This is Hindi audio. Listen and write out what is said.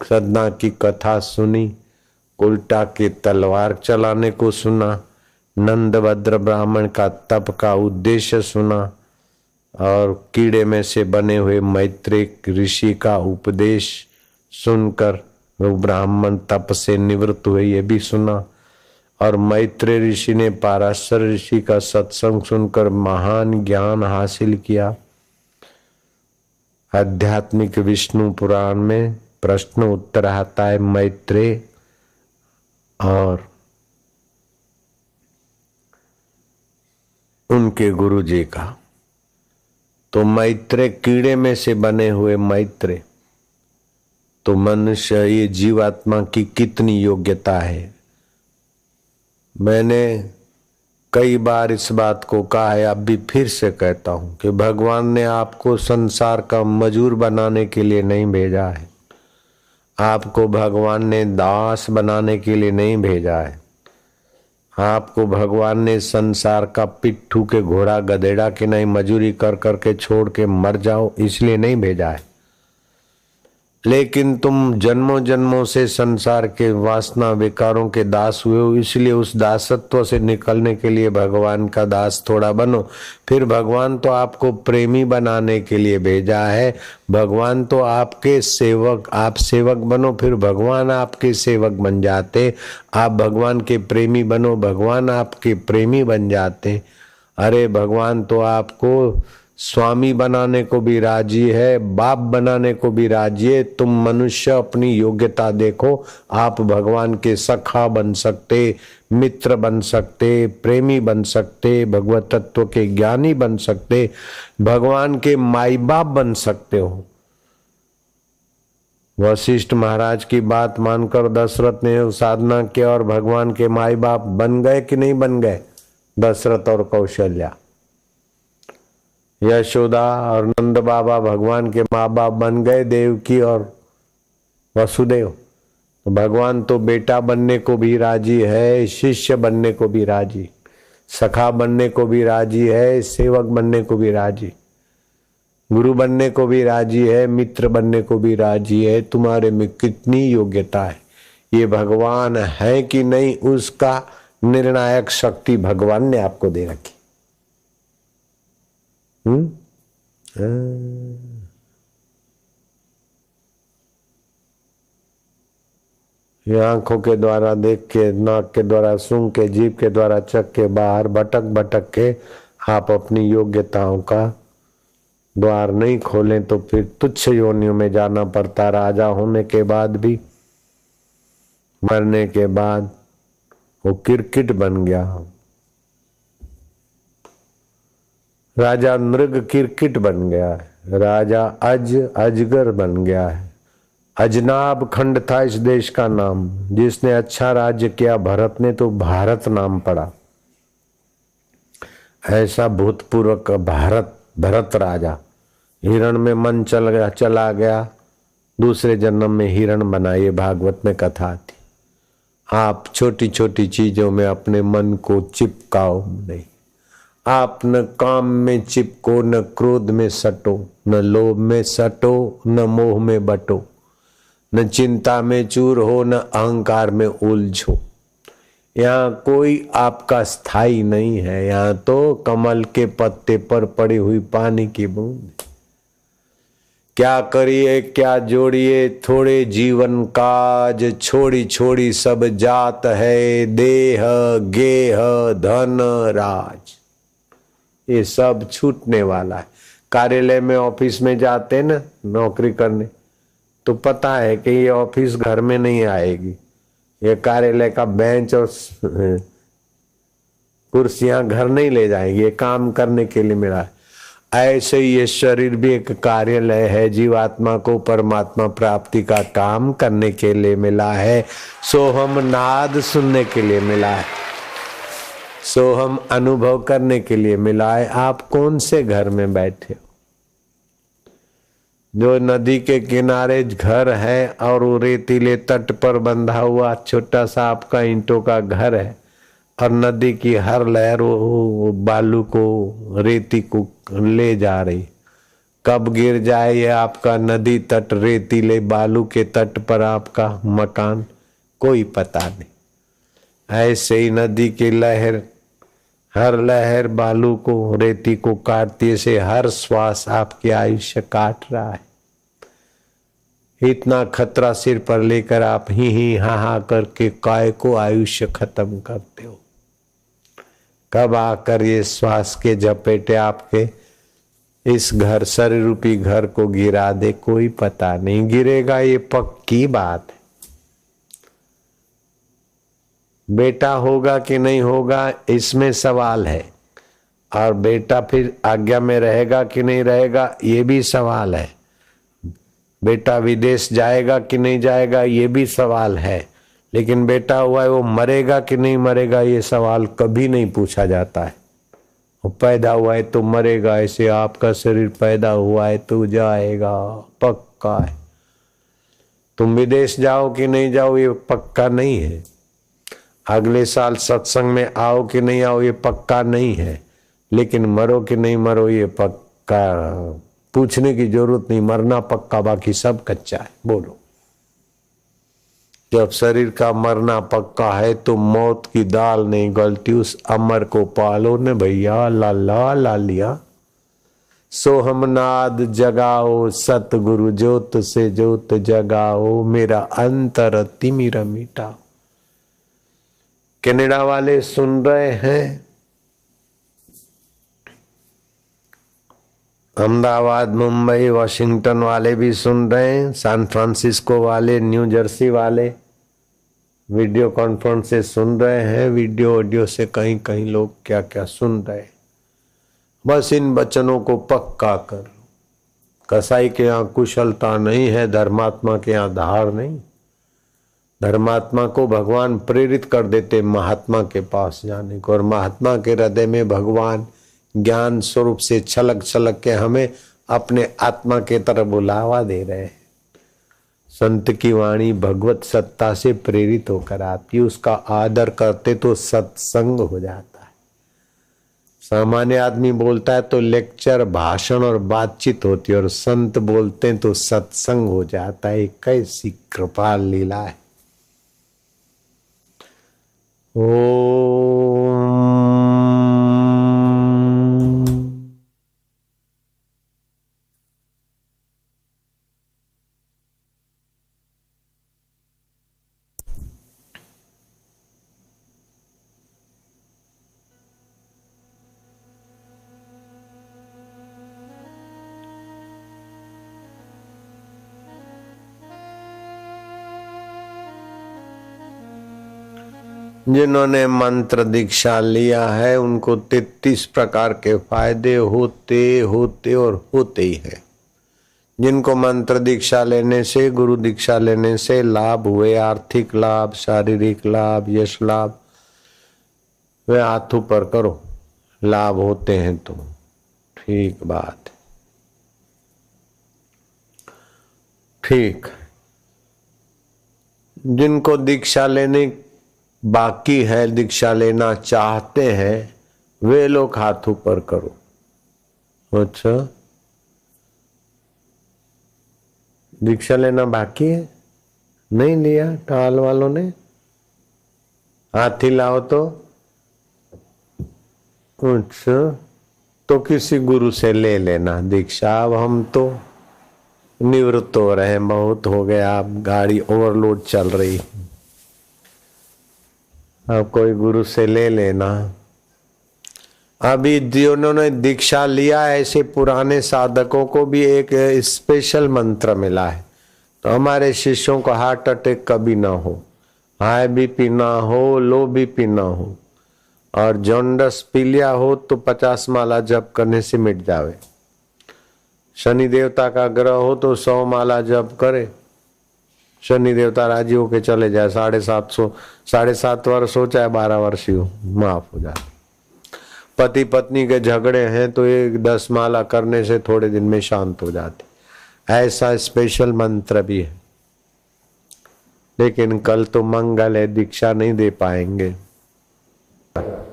सदना की कथा सुनी, उल्टा के तलवार चलाने को सुना, नंदभद्र ब्राह्मण का तप का उद्देश्य सुना और कीड़े में से बने हुए मैत्रेय ऋषि का उपदेश सुनकर वो ब्राह्मण तप से निवृत्त हुए ये भी सुना। और मैत्रेय ऋषि ने पाराशर ऋषि का सत्संग सुनकर महान ज्ञान हासिल किया। आध्यात्मिक विष्णु पुराण में प्रश्न उत्तर आता है मैत्रेय और उनके गुरु जी का। तो मैत्रेय कीड़े में से बने हुए मैत्रेय, तो मनुष्य ये जीवात्मा की कितनी योग्यता है। मैंने कई बार इस बात को कहा है, अब भी फिर से कहता हूं कि भगवान ने आपको संसार का मजूर बनाने के लिए नहीं भेजा है, आपको भगवान ने दास बनाने के लिए नहीं भेजा है, आपको भगवान ने संसार का पिट्ठू के घोड़ा गधेड़ा के नहीं मजूरी कर करके छोड़ के मर जाओ इसलिए नहीं भेजा है। लेकिन तुम जन्मों जन्मों से संसार के वासना विकारों के दास हुए हो, इसलिए उस दासत्व से निकलने के लिए भगवान का दास थोड़ा बनो। फिर भगवान तो आपको प्रेमी बनाने के लिए भेजा है, भगवान तो आपके सेवक, आप सेवक बनो, फिर भगवान आपके सेवक बन जाते। आप भगवान के प्रेमी बनो, भगवान आपके प्रेमी बन जाते। अरे भगवान तो आपको स्वामी बनाने को भी राजी है, बाप बनाने को भी राजी है। तुम मनुष्य अपनी योग्यता देखो, आप भगवान के सखा बन सकते, मित्र बन सकते, प्रेमी बन सकते, भगवत तत्व के ज्ञानी बन सकते, भगवान के माई बाप बन सकते हो। वशिष्ठ महाराज की बात मानकर दशरथ ने साधना किया और भगवान के माई बाप बन गए कि नहीं बन गए? दशरथ और कौशल्या, यशोदा और नंद बाबा भगवान के माँ बाप बन गए, देवकी और वसुदेव। तो भगवान तो बेटा बनने को भी राजी है, शिष्य बनने को भी राजी, सखा बनने को भी राजी है, सेवक बनने को भी राजी, गुरु बनने को भी राजी है, मित्र बनने को भी राजी है। तुम्हारे में कितनी योग्यता है, ये भगवान है कि नहीं उसका निर्णायक शक्ति भगवान ने आपको दे रखी। ये आंखों के द्वारा देख के, नाक के द्वारा सूंघ के, जीभ के द्वारा चख के, बाहर भटक भटक के आप अपनी योग्यताओं का द्वार नहीं खोलें तो फिर तुच्छ योनियों में जाना पड़ता। राजा होने के बाद भी, मरने के बाद वो किरकिट बन गया। राजा मृग किरकिट बन गया है, राजा अजगर बन गया है। अजनाब खंड था इस देश का नाम, जिसने अच्छा राज्य किया भरत ने तो भारत नाम पड़ा। ऐसा भूतपूर्व का भरत राजा हिरण में मन चला गया, दूसरे जन्म में हिरण बना। ये भागवत में कथा आती। आप छोटी छोटी चीजों में अपने मन को चिपकाओ नहीं। आप न काम में चिपको, न क्रोध में सटो, न लोभ में सटो, न मोह में बटो, न चिंता में चूर हो, न अहंकार में उलझो। यहाँ कोई आपका स्थायी नहीं है, यहाँ तो कमल के पत्ते पर पड़ी हुई पानी की बूंद। क्या करिए क्या जोड़िए, थोड़े जीवन काज, छोड़ी छोड़ी सब जात है, देह गेह धन राज, ये सब छूटने वाला है। कार्यालय में ऑफिस में जाते हैं ना नौकरी करने, तो पता है कि ये ऑफिस घर में नहीं आएगी, ये कार्यालय का बेंच और कुर्सियां घर नहीं ले जाएंगी, ये काम करने के लिए मिला है। ऐसे ही ये शरीर भी एक कार्यालय है, जीवात्मा को परमात्मा प्राप्ति का काम करने के लिए मिला है। सोहम नाद सुनने के लिए मिला है, सोहम अनुभव करने के लिए मिला है। आप कौन से घर में बैठे हो? जो नदी के किनारे घर है और वो रेतीले तट पर बंधा हुआ छोटा सा आपका ईंटों का घर है, और नदी की हर लहर वो बालू को, रेती को ले जा रही, कब गिर जाए ये आपका नदी तट, रेतीले बालू के तट पर आपका मकान, कोई पता नहीं। ऐसे ही नदी की लहर, हर लहर बालू को, रेती को काटती है, से हर श्वास आपकी आयुष्य काट रहा है। इतना खतरा सिर पर लेकर आप ही हा करके काय को आयुष्य खत्म करते हो। कब आकर ये श्वास के झपेटे आपके इस घर, शरीर रूपी घर को गिरा दे, कोई पता नहीं। गिरेगा ये पक्की बात है। बेटा होगा कि नहीं होगा इसमें सवाल है, और बेटा फिर आज्ञा में रहेगा कि नहीं रहेगा ये भी सवाल है। बेटा विदेश जाएगा कि नहीं जाएगा ये भी सवाल है। लेकिन बेटा हुआ है वो मरेगा कि नहीं मरेगा ये सवाल कभी नहीं पूछा जाता है। वो पैदा हुआ है तो मरेगा, ऐसे आपका शरीर पैदा हुआ है तो जाएगा, पक्का है। तुम विदेश जाओ कि नहीं जाओ ये पक्का नहीं है। अगले साल सत्संग में आओ कि नहीं आओ ये पक्का नहीं है। लेकिन मरो कि नहीं मरो ये पक्का, पूछने की जरूरत नहीं। मरना पक्का, बाकी सब कच्चा है। बोलो, जब शरीर का मरना पक्का है तो मौत की दाल नहीं गलती, उस अमर को पालो न भैया, लाला लालिया। सोहमनाद जगाओ सतगुरु, ज्योत से ज्योत जगाओ, मेरा अंतर तिमिर मिटाओ। कनाडा वाले सुन रहे हैं, अहमदाबाद, मुंबई, वॉशिंगटन वाले भी सुन रहे हैं, सैन फ्रांसिस्को वाले, न्यू जर्सी वाले वीडियो कॉन्फ्रेंस से सुन रहे हैं। वीडियो ऑडियो से कहीं कहीं लोग क्या क्या सुन रहे हैं। बस इन वचनों को पक्का कर। कसाई के यहाँ कुशलता नहीं है, धर्मात्मा के यहाँ धार नहीं। धर्मात्मा को भगवान प्रेरित कर देते महात्मा के पास जाने को, और महात्मा के हृदय में भगवान ज्ञान स्वरूप से छलक छलक के हमें अपने आत्मा के तरफ बुलावा दे रहे हैं। संत की वाणी भगवत सत्ता से प्रेरित होकर आती, उसका आदर करते तो सत्संग हो जाता है। सामान्य आदमी बोलता है तो लेक्चर, भाषण और बातचीत होती है, और संत बोलते हैं तो सत्संग हो जाता है। कैसी कृपा लीला है। जिन्होंने मंत्र दीक्षा लिया है उनको 33 प्रकार के फायदे होते होते और होते ही है। जिनको मंत्र दीक्षा लेने से, गुरु दीक्षा लेने से लाभ हुए, आर्थिक लाभ, शारीरिक लाभ, यश लाभ, वे हाथ ऊपर करो। लाभ होते हैं तो ठीक बात, ठीक। जिनको दीक्षा लेने बाकी है, दीक्षा लेना चाहते हैं, वे लोग हाथ ऊपर करो। अच्छा, दीक्षा लेना बाकी है, नहीं लिया टाल वालों ने, हाथ हिलाओ तो। अच्छा, तो किसी गुरु से ले लेना दीक्षा। अब हम तो निवृत्त हो रहे हैं, बहुत हो गया, अब गाड़ी ओवरलोड चल रही, अब कोई गुरु से ले लेना। अभी जिन्होंने दीक्षा लिया है ऐसे पुराने साधकों को भी एक स्पेशल मंत्र मिला है। तो हमारे शिष्यों को हार्ट अटैक कभी ना हो, हाई बीपी ना हो, लो बीपी ना हो, और जॉन्डस पीलिया हो तो 50 माला जप करने से मिट जावे। शनि देवता का ग्रह हो तो 100 माला जप करे, शनि देवता राजी होके चले जाए। 7.5 वर्ष हो चाहे 12 वर्ष हो, माफ हो जाए। पति पत्नी के झगड़े हैं तो 10 माला करने से थोड़े दिन में शांत हो जाते। ऐसा स्पेशल मंत्र भी है। लेकिन कल तो मंगल है, दीक्षा नहीं दे पाएंगे।